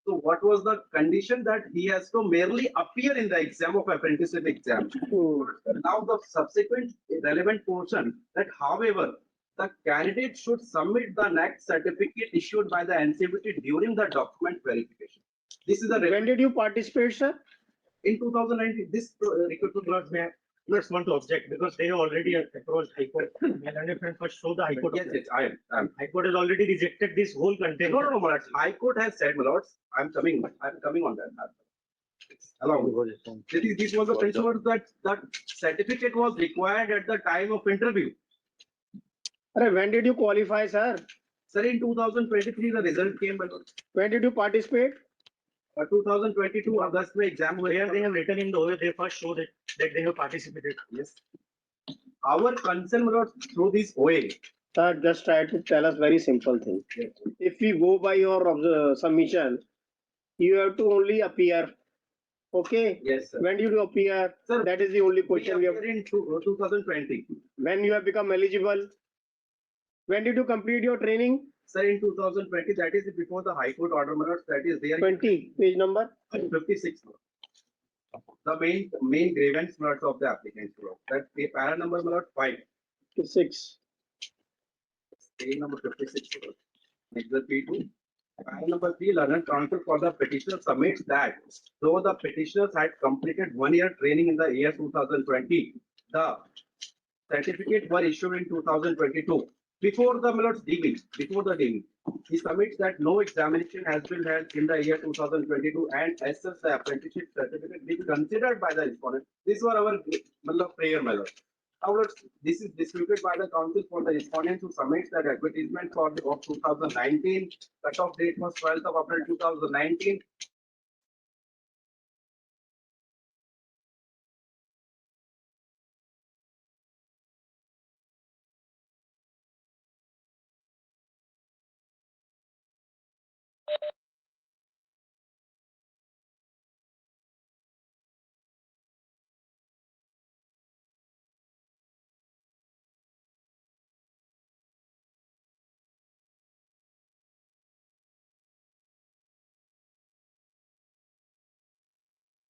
So what was the condition? That he has to merely appear in the exam of apprenticeship exam. Now the subsequent relevant portion, that however, the candidate should submit the next certificate issued by the NCVT during the document verification. This is the When did you participate, sir? in 2019. This recruitment may Let's want to object because they have already approached High Court. And friend first show the High Court. yes, I am. High Court has already rejected this whole content. No, my lords. High Court has said, my lords, I'm coming on that. Allow me. This was the principle that that certificate was required at the time of interview. When did you qualify, sir? Sir, in 2023, the result came, my lords. When did you participate? 2022 August में exam हुए. Where they have written in the OA, they first show that they have participated. Yes. Our concern, my lords, through this OA. Sir, just try to tell us very simple thing. Yes. If we go by your submission, you have to only appear. Okay? Yes, sir. When did you appear? Sir, that is the only We question we have. appeared in 2020. When you have become eligible? When did you complete your training? Sir, in 2020, that is before the High Court order, my lords, that is there. 20, page number? 56. The main grievance, my lords, of the applicant. That the para number, my lord, 5. 6. Page number 56. Next the P2. Para number 3, learned counsel for the petitioner submits that though the petitioners had completed 1 year training in the year 2020, the certificate were issued in 2022. Before the DV, he submits that no examination has been held in the year 2022, and as such the apprenticeship certificate being considered by the respondent. These were our prayer, my lord. However, this is disputed by the counsel for the respondent who submits that advertisement for the of 2019. Cutoff date was 12th of April 2019.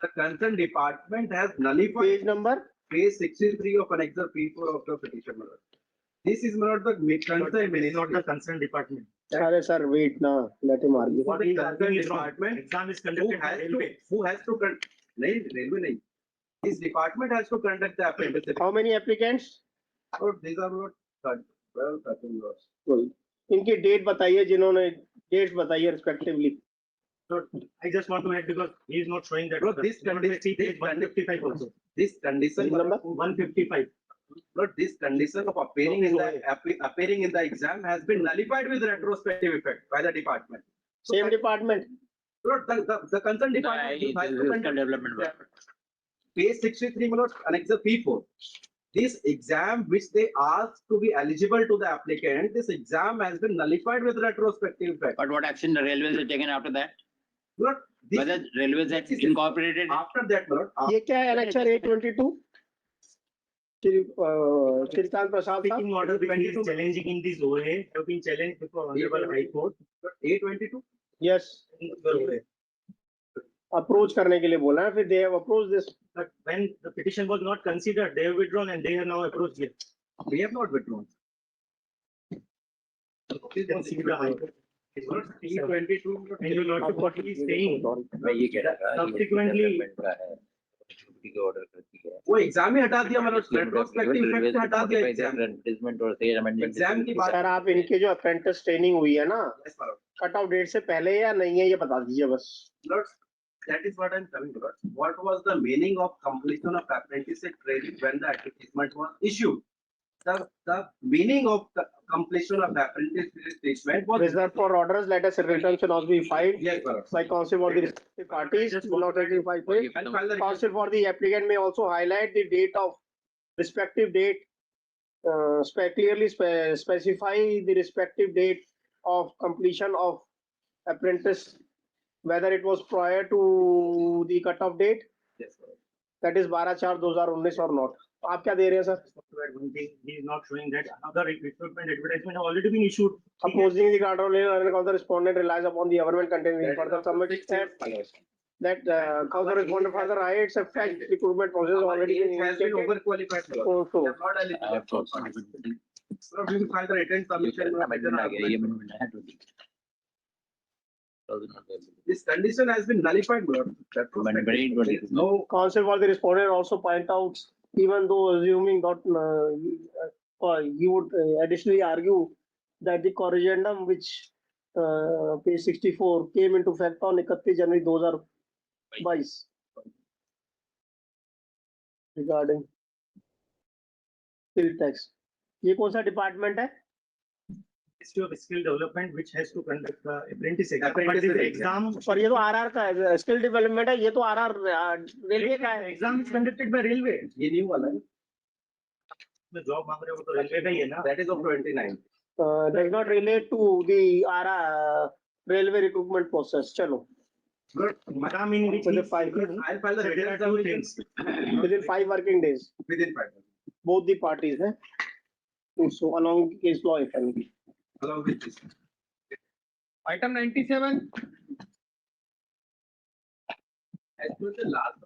The concerned department has nullified Page number? page 63 of Annexure P4 of the petition. my lord. This is not the concerned It is not the ministry. concerned department. Sorry, sir, wait now. Let him argue. What The is concerned arguing is wrong. department Exam is who conducted by has to railway. nahi, railway nahi. This department has to conduct the apprenticeship. How many applicants? और these are not 12, 13 laws. इनकी date बताइए जिन्होंने dates बताइए respectively. So I just want to add because he is not showing that. Bro, this condition- See page 155 also. This condition, Number? 155. but this condition of appearing in the exam has been nullified with retrospective effect by the department. So Same that- department. Lord, the concerned department. has to conduct- development work. Page 63, my lord, Annexure P4. This exam which they asked to be eligible to the applicant, this exam has been nullified with retrospective effect. But what action the railways have taken after that? Lord, this- Whether railways have this is- incorporated? after that, my lord, ये क्या है Annexure 822? Shrikant प्रसाद साहब. Speaking order which he is challenging in this OA have been challenged before Honorable High Court. 822. Yes. in the OA. Approach करने के लिए बोला है. फिर they have approached this. But when the petition was not considered, they have withdrawn and they have now approached here. We have not withdrawn. You can see the High Court. It's not 822. And you know what he is saying. मैं ये कह रहा था, Subsequently- ये development का है, छुट्टी का order करती है। वो एग्जाम ही हटा दिया, मतलब रेट्रोस्पेक्टिव इफेक्ट से हटा दिया एग्जाम। Advertisement और state amendment एग्जाम की बात। सर आप इनके जो अप्रेंटिस ट्रेनिंग हुई है ना, Yes, my lord. Cut off date से पहले या नहीं है ये बता दीजिए बस. Lord, that is what I'm telling you, Lord. What was the meaning of completion of apprenticeship training when the advertisement was issued? The meaning of the completion of the apprenticeship statement was. Reserved for orders, letters and returns shall not be filed Yes, my lord. by counsel for the respective parties. Will not ratify it. And file the Counsel for the applicant may also highlight the date of respective date. Clearly specify the respective date of completion of apprentice, whether it was prior to the cutoff date, Yes, my lord. that is 12/4/2019 or not. आप क्या दे रहे हैं sir? To add one thing, he is not showing that another recruitment advertisement have already been issued. Opposing the control of the respondent relies upon the government containing further submit that cause the respondent further rights affect recruitment process already been Has been initiated. overqualified. Also, They are not eligible. So we will file the written submission. Amendment आ गया, ये amendment आया 20. This condition has been nullified, Lord. Amendment in 20. No, counsel for the respondent also point out, even though assuming that he would additionally argue that the corrigendum which page 64 came into effect on 31 January 2022 regarding skill tax. ये कौन सा department है? Ministry of Skill Development, which has to conduct the apprentice exam. But Apprentice this exam. exam, पर ये तो RR का है, skill development है, ये तो आरआर रेलवे का है. exam is conducted by railway. ये new वाला है. The job मांग रहे हो तो railway का ही है ना. That is of 29. Does not relate to the railway recruitment process. चलो. Good. Exam in which Within he- five I'll file the So there written are two submissions things. within 5 working days, within 5 days. both the parties है. So along case law if any. Along with this. Item 97, As per the last